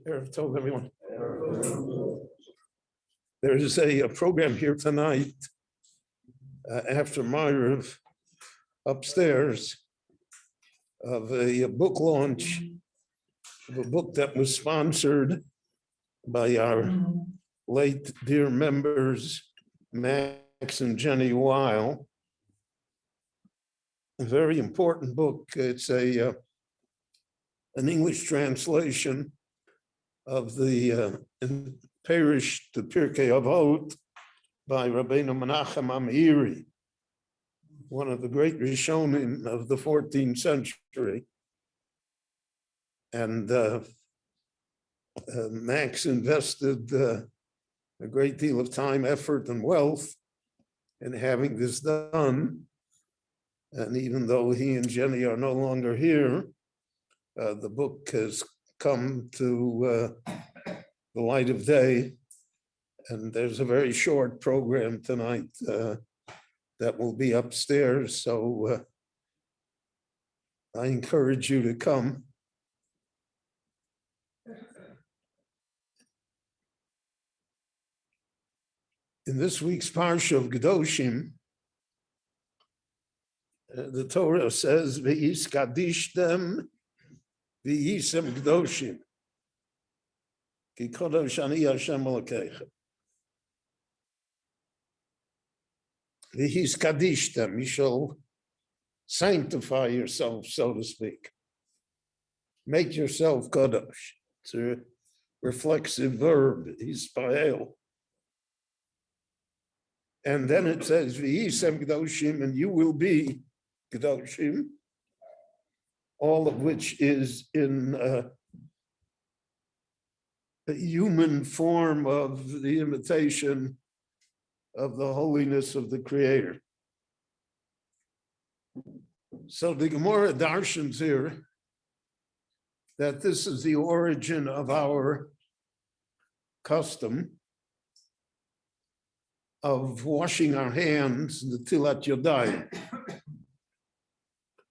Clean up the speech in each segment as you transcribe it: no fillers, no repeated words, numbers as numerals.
I've told everyone. There is a program here tonight after Maariv upstairs of a book launch of a book that was sponsored by our late dear members, Max and Jenny Weil. A very important book. It's an English translation of the parish to Pirkei Avot by Rabbi Wein Mincha Maariv, one of the great Rishonim of the 14th century. And Max invested a great deal of time, effort, and wealth in having this done. And even though he and Jenny are no longer here, the book has come to the light of day. And there's a very short program tonight that will be upstairs. So I encourage you to come. In this week's Parsha of Kedoshim, the Torah says, "Ve'is kadishtem, ve'isem kedoshim, ki kodosh ani Hashem Elokeichem." Ve'is kadishtem, you shall sanctify yourself, so to speak. Make yourself kodosh. It's a reflexive verb, hispael. And then it says, "V'yisem kedoshim," and you will be kedoshim, all of which is in a human form of the imitation of the holiness of the Creator. So the Gemara darshans here that this is the origin of our custom of washing our hands, the tilat yodayim.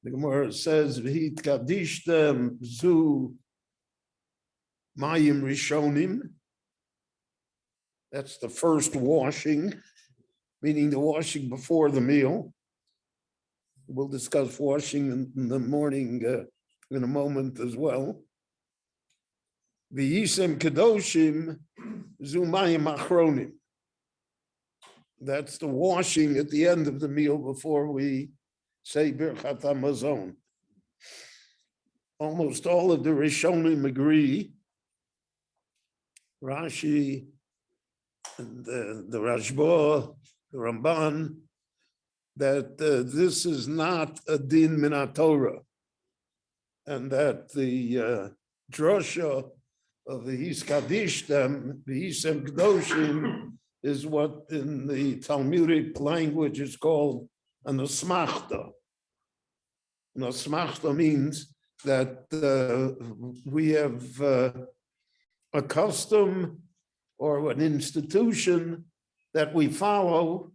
The Gemara says, "V'hit kadishtem zu mayim rishonim." That's the first washing, meaning the washing before the meal. We'll discuss washing in the morning in a moment as well. V'yisem kedoshim zu mayim achronim. That's the washing at the end of the meal before we say Birchat HaMazon. Almost all of the Rishonim agree, Rashi, and the Rashba, the Ramban, that this is not a din min HaTorah, and that the drosha of the Hiskadishtem, the Hisem Kedoshim, is what in the Talmudic language is called an asmachta. An asmachta means that we have a custom or an institution that we follow.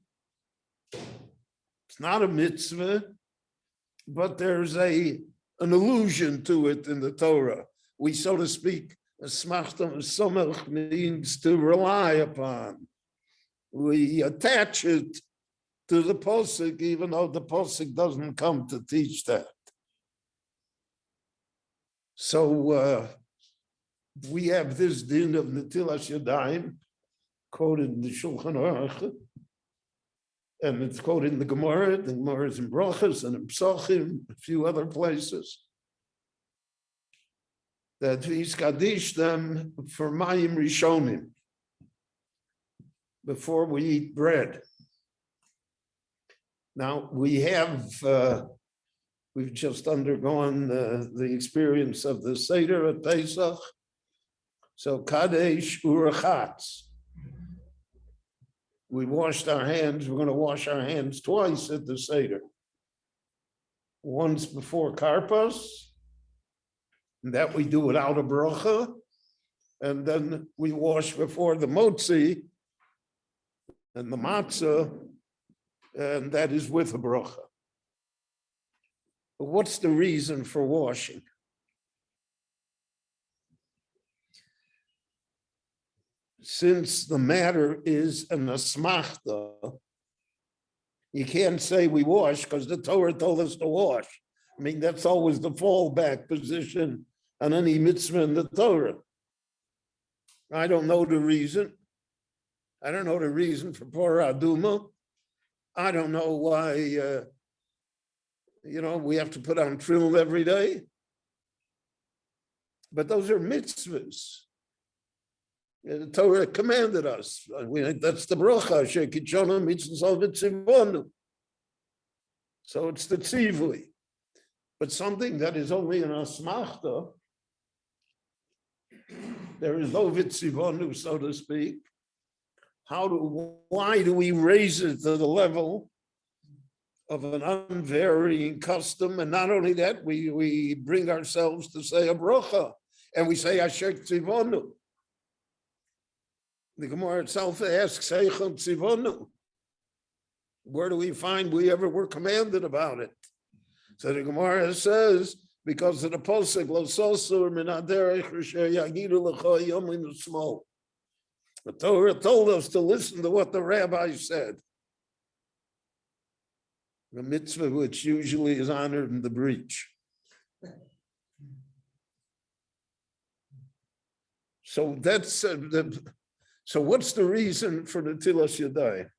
It's not a mitzvah, but there's an allusion to it in the Torah. We, so to speak, asmachta samach means to rely upon. We attach it to the posuk, even though the posuk doesn't come to teach that. So we have this din of Netilas Yadayim quoted in the Shulchan Aruch, and it's quoted in the Gemara. The Gemara is in Brachos and in Psachim, a few other places. That V'yiskadish them for Mayim Rishonim. before we eat bread. Now, we've just undergone the experience of the Seder at Pesach. So, Kadesh Urachatz. We washed our hands. We're going to wash our hands twice at the Seder. Once before Karpas, and that we do without a bracha. And then we wash before the motzi and the matzah, and that is with a bracha. But what's the reason for washing? Since the matter is an asmachta, you can't say we wash because the Torah told us to wash. I mean, that's always the fallback position on any mitzvah in the Torah. I don't know the reason. I don't know the reason for Porah Aduma. I don't know why, we have to put on tefillin every day. But those are mitzvahs. The Torah commanded us. That's the bracha. Shekichona mitzvah v'tzivonu. So it's the tzivui. But something that is only an asmachta, there is no vitzivonu, so to speak. Why do we raise it to the level of an unvarying custom? And not only that, we bring ourselves to say a bracha, and we say Asher Tzivonu. The Gemara itself asks, Eichon Tzivonu. Where do we find we ever were commanded about it? So the Gemara says, because of the posuk, Lo sosur min haderech asher yagidu lecha yom l'smol. The Torah told us to listen to what the rabbi said. The mitzvah which usually is honored in the breach. So that's so what's the reason for the Tilas Yadai?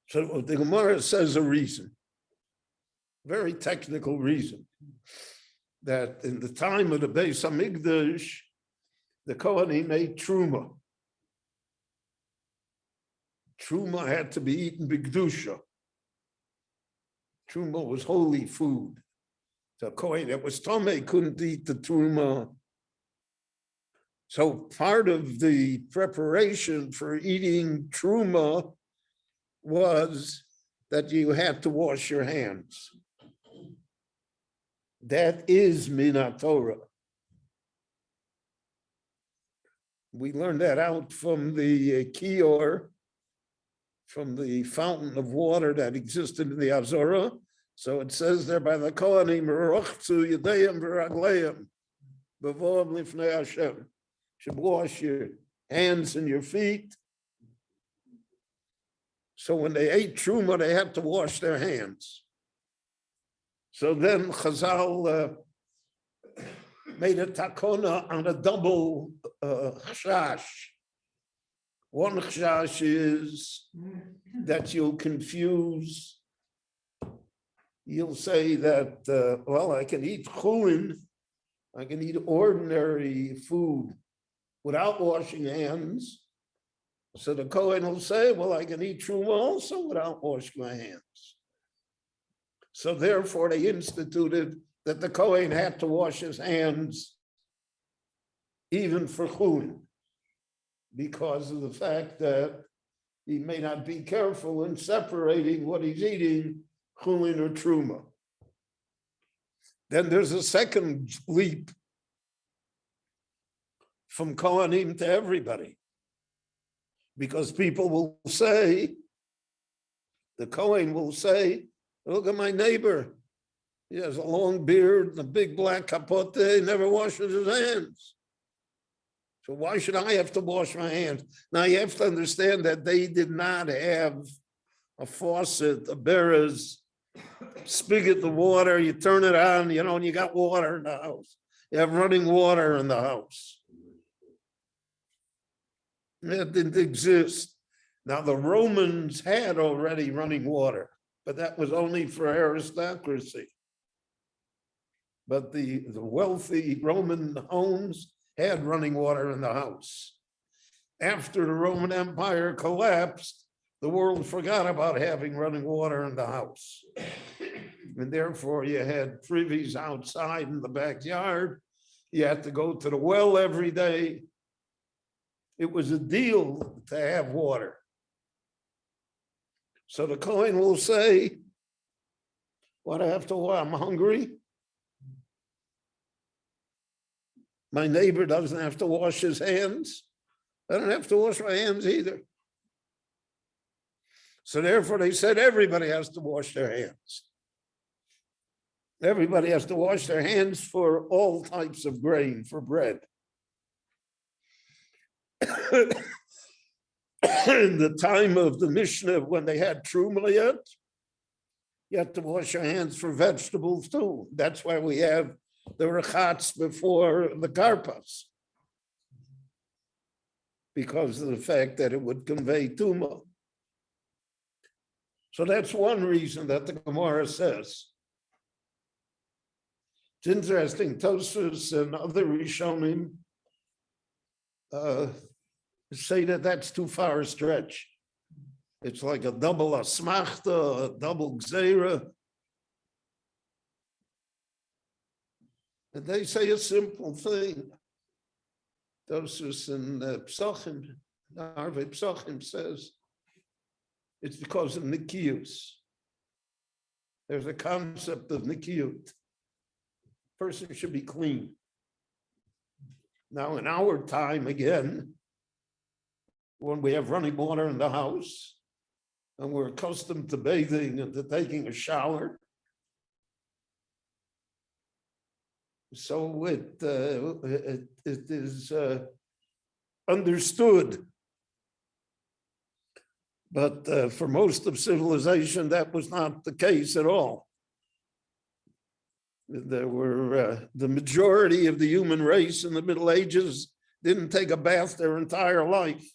So the Gemara says a reason, very technical reason, that in the time of the Beis Hamikdash, the Kohanim made truma. Truma had to be eaten b'kedusha. Truma was holy food. The Kohen that was tamei couldn't eat the truma. So part of the preparation for eating truma was that you had to wash your hands. That is Minat Torah. We learned that out from the kior, from the fountain of water that existed in the Azorah. So it says there by the Kohanim, "Rochzu yedayim v'ragleim b'voam lifnei Hashem." Should wash your hands and your feet. So when they ate truma, they had to wash their hands. So then Chazal made a takona on a double chashash. One chashash is that you'll confuse. You'll say that, I can eat chulin, I can eat ordinary food without washing hands. So the Kohen will say, I can eat truma also without washing my hands. So therefore they instituted that the Kohen had to wash his hands even for chulin, because of the fact that he may not be careful in separating what he's eating, chulin or truma. Then there's a second leap from Kohanim to everybody, because people will say, the Kohen will say, look at my neighbor. He has a long beard and a big black capote, he never washes his hands. So why should I have to wash my hands? Now you have to understand that they did not have a faucet, a bearer's spigot of water, you turn it on, and you got water in the house. You have running water in the house. It didn't exist. Now the Romans had already running water, but that was only for aristocracy. But the wealthy Roman homes had running water in the house. after the Roman Empire collapsed, the world forgot about having running water in the house. And therefore you had privies outside in the backyard. You had to go to the well every day. It was a deal to have water. So the Kohen will say, what I have to, I'm hungry. My neighbor doesn't have to wash his hands. I don't have to wash my hands either. So therefore they said everybody has to wash their hands. Everybody has to wash their hands for all types of grain, for bread. In the time of the Mishnah, when they had Truma yet, you have to wash your hands for vegetables too. That's why we have the rachatz before the karpas, because of the fact that it would convey tuma. So that's one reason that the Gemara says. It's interesting, Tosfos and other Rishonim say that that's too far a stretch. It's like a double asmachta, a double gzeira. And they say a simple thing. Tosfos and Psachim, Arvei Psachim says, it's because of nikiyus. There's a concept of nikiyut. Person should be clean. Now in our time, again, when we have running water in the house, and we're accustomed to bathing and to taking a shower, so it is understood. But for most of civilization, that was not the case at all. There were the majority of the human race in the Middle Ages didn't take a bath their entire life.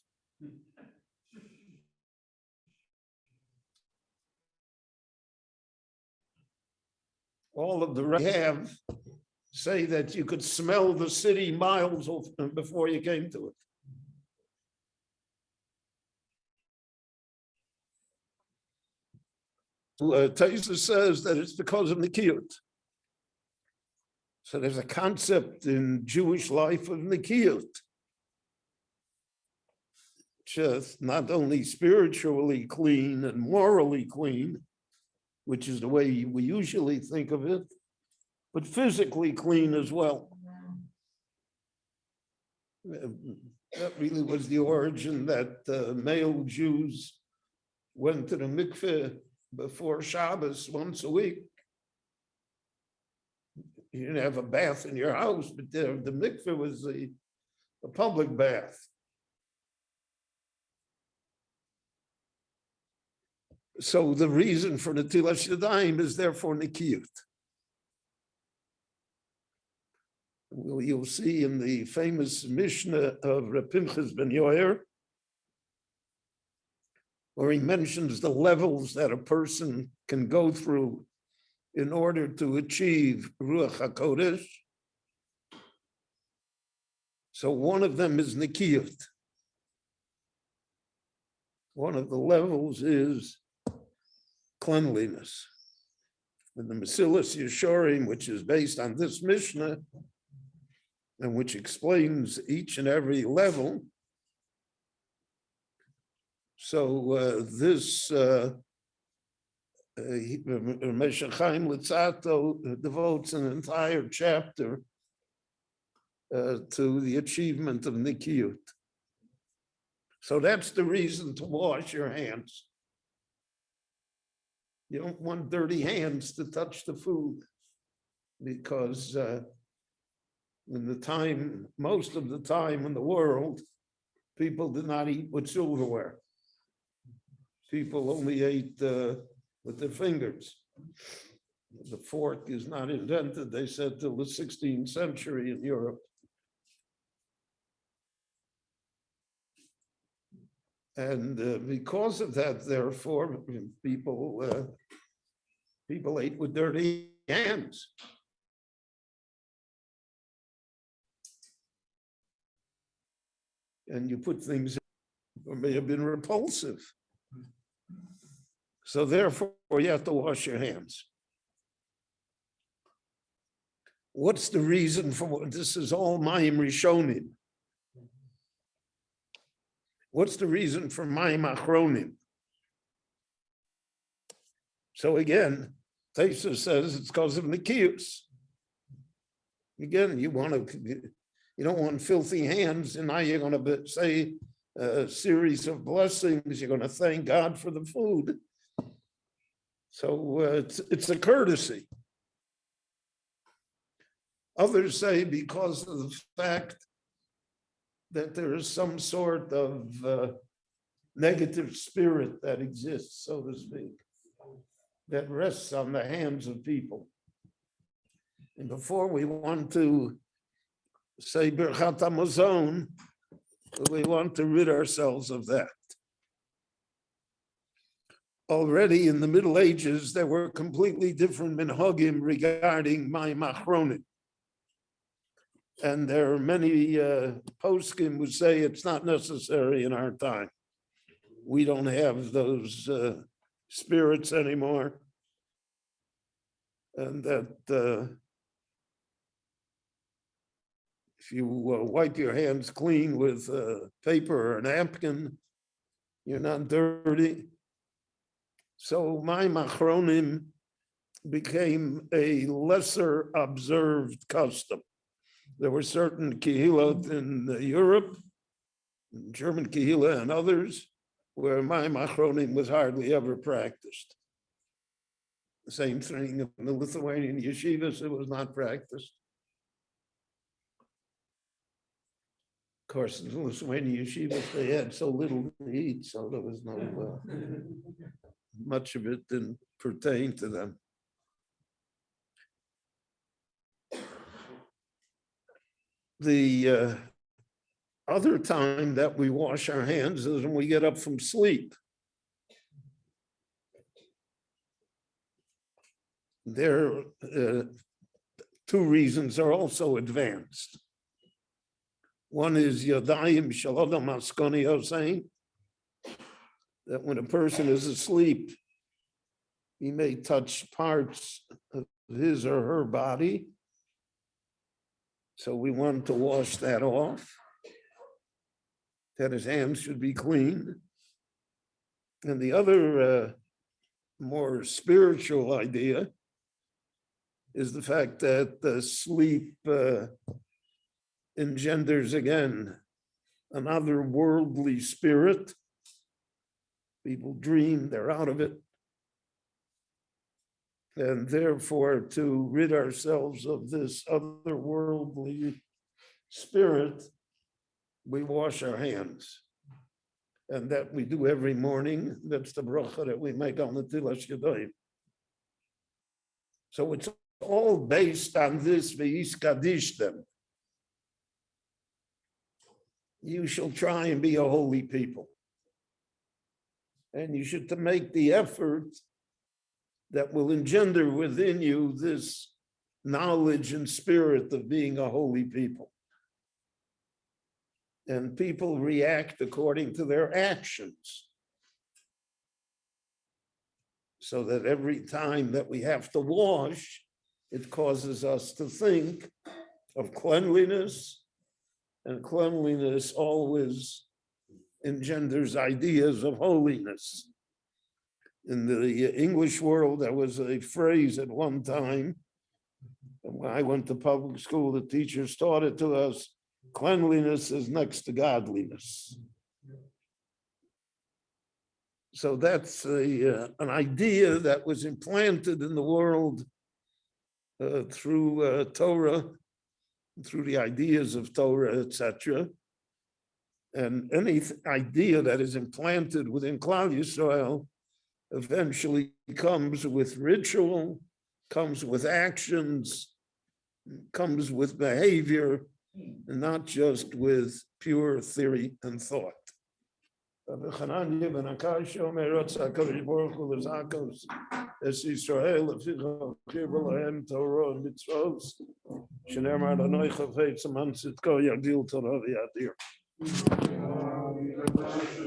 All of the have say that you could smell the city miles before you came to it. Taisa says that it's because of Nikiyut. So there's a concept in Jewish life of Nikiyut. Just not only spiritually clean and morally clean, which is the way we usually think of it, but physically clean as well. That really was the origin that male Jews went to the mikveh before Shabbos once a week. You didn't have a bath in your house, but the mikveh was a public bath. So the reason for Netilas Yadayim is therefore Nikiyut. Well, you'll see in the famous Mishnah of Reb Pinchas ben Yoher, where he mentions the levels that a person can go through in order to achieve Ruach HaKodesh. So one of them is Nikiyut. One of the levels is cleanliness. In the Mesilas Yesharim, which is based on this Mishnah, and which explains each and every level. So this Meshach Chaim Litzato devotes an entire chapter to the achievement of Nikiyut. So that's the reason to wash your hands. You don't want dirty hands to touch the food, because in the time, most of the time in the world, people did not eat with silverware. People only ate with their fingers. The fork is not invented, they said, till the 16th century in Europe. And because of that, therefore, people ate with dirty hands. and you put things that may have been repulsive. So therefore, you have to wash your hands. What's the reason for what? This is all Mayim Rishonim. What's the reason for Mayim Achronim? So again, Taisa says it's because of Nikiyus. Again, you don't want filthy hands, and now you're going to say a series of blessings. You're going to thank God for the food. So it's a courtesy. Others say because of the fact that there is some sort of negative spirit that exists, so to speak, that rests on the hands of people. And before we want to say Birchat HaMazon, we want to rid ourselves of that. Already in the Middle Ages, there were completely different minhagim regarding Mayim Achronim. And there are many poskim who say it's not necessary in our time. We don't have those spirits anymore. And that if you wipe your hands clean with paper or a napkin, you're not dirty. So Mayim Achronim became a lesser observed custom. There were certain kehilot in Europe, German kehillah and others, where Mayim Achronim was hardly ever practiced. The same thing in the Lithuanian yeshivas, it was not practiced. Of course, in the Lithuanian yeshivas, they had so little to eat, so there was no, much of it didn't pertain to them. The other time that we wash our hands is when we get up from sleep. There two reasons are also advanced. One is Yadayim Shalodam Askoni saying that when a person is asleep, he may touch parts of his or her body. So we want to wash that off, that his hands should be clean. And the other more spiritual idea is the fact that the sleep engenders again another worldly spirit. People dream, they're out of it. And therefore, to rid ourselves of this otherworldly spirit, we wash our hands. And that we do every morning. That's the bracha that we make on the Tilas Yadayim. So it's all based on this, Ve'is them. You shall try and be a holy people. And you should make the effort that will engender within you this knowledge and spirit of being a holy people. And people react according to their actions. So that every time that we have to wash, it causes us to think of cleanliness, and cleanliness always engenders ideas of holiness. In the English world, there was a phrase at one time, when I went to public school, the teachers taught it to us, cleanliness is next to godliness. So that's an idea that was implanted in the world through Torah, through the ideas of Torah, etc. And any idea that is implanted within Klal Yisrael eventually comes with ritual, comes with actions, comes with behavior, and not just with pure theory and thought. Mincha Maariv Shiur.